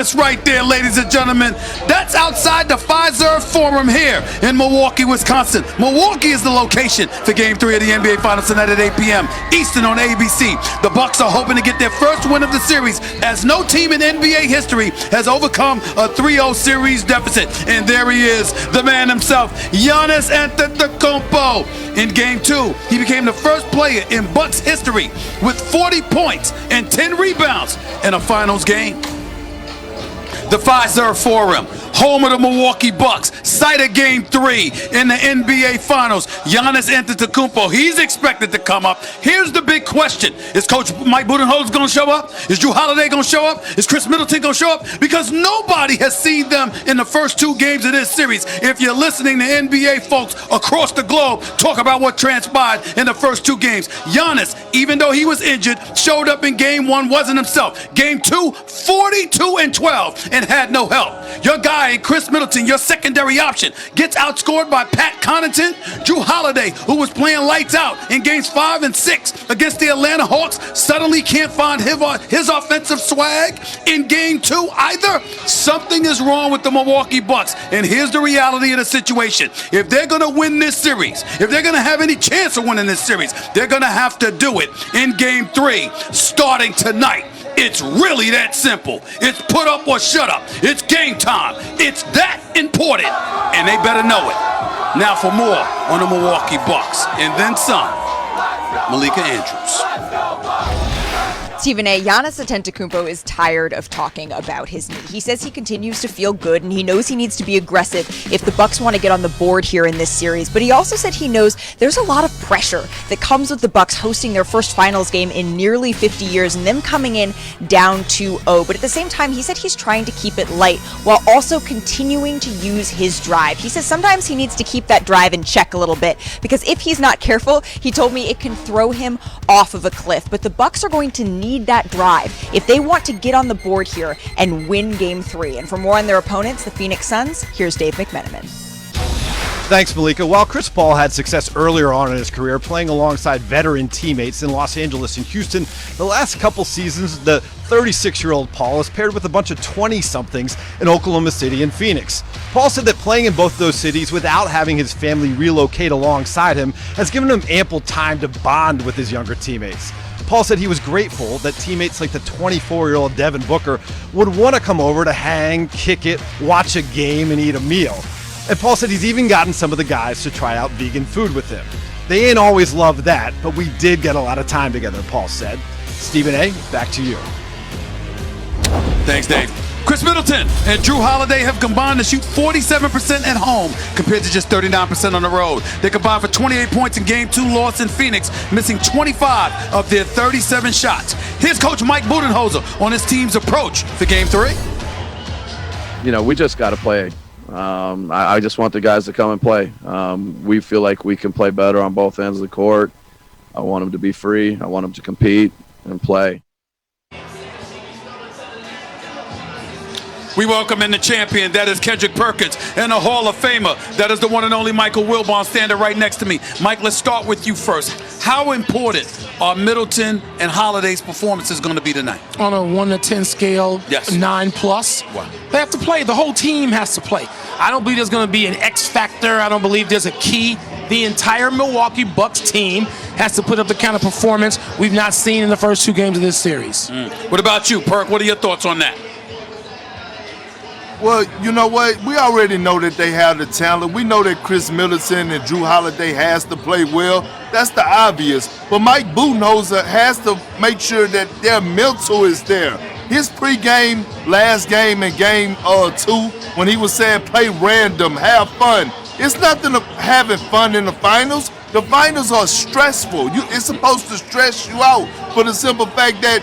That's right there, ladies and gentlemen. That's outside the Pfizer Forum here in Milwaukee, Wisconsin. Milwaukee is the location for Game 3 of the NBA Finals tonight at 8 p.m. Eastern on ABC. The Bucks are hoping to get their first win of the series, as no team in NBA history has overcome a 3-0 series deficit. And there he is, the man himself, Giannis Antetokounmpo. In Game 2, he became the first player in Bucks history with 40 points and 10 rebounds in a finals game. The Pfizer Forum, home of the Milwaukee Bucks, site of Game 3 in the NBA Finals. Giannis Antetokounmpo, he's expected to come up. Here's the big question. Is Coach Mike Budenholzer going to show up? Is Drew Holiday going to show up? Is Chris Middleton going to show up? Because nobody has seen them in the first 2 games of this series. If you're listening to NBA folks across the globe talk about what transpired in the first 2 games, Giannis, even though he was injured, showed up in Game 1, wasn't himself. Game 2, 42-12, and had no help. Your guy, Chris Middleton, your secondary option, gets outscored by Pat Connaughton. Drew Holiday, who was playing lights out in games 5 and 6 against the Atlanta Hawks, suddenly can't find his offensive swag in Game 2 either. Something is wrong with the Milwaukee Bucks, and here's the reality of the situation. If they're going to win this series, if they're going to have any chance of winning this series, they're going to have to do it in Game 3 starting tonight. It's really that simple. It's put up or shut up. It's game time. It's that important, and they better know it. Now for more on the Milwaukee Bucks, and then some, Malika Andrews. Stephen A., Giannis Antetokounmpo is tired of talking about his knee. He says he continues to feel good, and he knows he needs to be aggressive if the Bucks want to get on the board here in this series. But he also said he knows there's a lot of pressure that comes with the Bucks hosting their first finals game in nearly 50 years and them coming in down 2-0. But at the same time, he said he's trying to keep it light while also continuing to use his drive. He says sometimes he needs to keep that drive in check a little bit, because if he's not careful, he told me it can throw him off of a cliff. But the Bucks are going to need that drive if they want to get on the board here and win Game 3. And for more on their opponents, the Phoenix Suns, here's Dave McMenamin. Thanks, Malika. While Chris Paul had success earlier on in his career playing alongside veteran teammates in Los Angeles and Houston, the last couple seasons, the 36-year-old Paul is paired with a bunch of 20-somethings in Oklahoma City and Phoenix. Paul said that playing in both those cities without having his family relocate alongside him has given him ample time to bond with his younger teammates. Paul said he was grateful that teammates like the 24-year-old Devin Booker would want to come over to hang, kick it, watch a game, and eat a meal. And Paul said he's even gotten some of the guys to try out vegan food with him. They ain't always loved that, but we did get a lot of time together, Paul said. Stephen A., back to you. Thanks, Dave. Chris Middleton and Drew Holiday have combined to shoot 47% at home compared to just 39% on the road. They combined for 28 points in Game 2 loss in Phoenix, missing 25 of their 37 shots. Here's Coach Mike Budenholzer on his team's approach for Game 3. You know, we just got to play. I just want the guys to come and play. We feel like we can play better on both ends of the court. I want them to be free. I want them to compete and play. We welcome in the champion, that is Kendrick Perkins, and the Hall of Famer, that is the one and only Michael Wilbon, standing right next to me. Mike, let's start with you first. How important are Middleton and Holiday's performances going to be tonight? On a 1 to 10 scale, yes. 9+. Wow. They have to play. The whole team has to play. I don't believe there's going to be an X factor. I don't believe there's a key. The entire Milwaukee Bucks team has to put up the kind of performance we've not seen in the first 2 games of this series. What about you, Perk? What are your thoughts on that? Well, you know what? We already know that they have the talent. We know that Chris Middleton and Drew Holiday has to play well. That's the obvious. But Mike Budenholzer has to make sure that their mental is there. His pregame last game in Game 2, when he was saying play random, have fun. It's nothing of having fun in the finals. The finals are stressful. It's supposed to stress you out for the simple fact that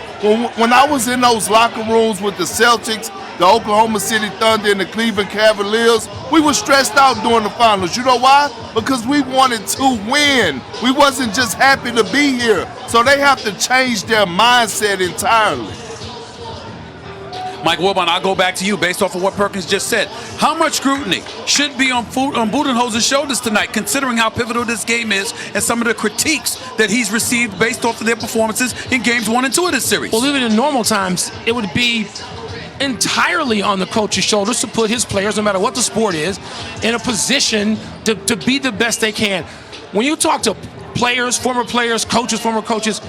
when I was in those locker rooms with the Celtics, the Oklahoma City Thunder, and the Cleveland Cavaliers, we were stressed out during the finals. You know why? Because we wanted to win. We wasn't just happy to be here. So they have to change their mindset entirely. Mike Wilbon, I'll go back to you based off of what Perkins just said. How much scrutiny should be on Budenholzer's shoulders tonight, considering how pivotal this game is and some of the critiques that he's received based off of their performances in Games 1 and 2 of this series? Well, even in normal times, it would be entirely on the coach's shoulders to put his players, no matter what the sport is, in a position to be the best they can. When you talk to players, former coaches,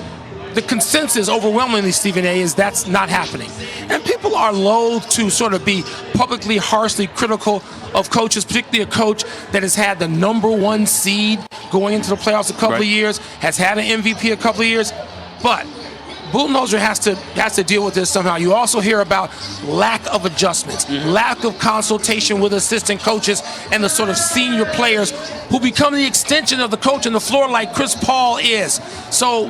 the consensus overwhelmingly, Stephen A., is that's not happening. And people are loath to sort of be publicly, harshly critical of coaches, particularly a coach that has had the #1 seed going into the playoffs a couple of years, has had an MVP a couple of years. But Budenholzer has to deal with this somehow. You also hear about lack of adjustments, lack of consultation with assistant coaches and the sort of senior players who become the extension of the coach on the floor like Chris Paul is. So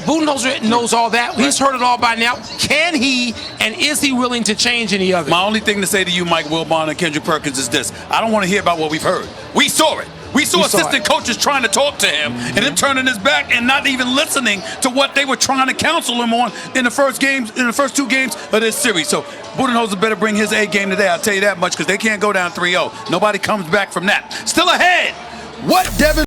Budenholzer knows all that. He's heard it all by now. Can he, and is he willing to change any of it? My only thing to say to you, Mike Wilbon and Kendrick Perkins, is this. I don't want to hear about what we've heard. We saw it. We saw assistant coaches trying to talk to him and him turning his back and not even listening to what they were trying to counsel him on in the first 2 games of this series. So Budenholzer better bring his A game today. I'll tell you that much, because they can't go down 3-0. Nobody comes back from that. Still ahead. What Devin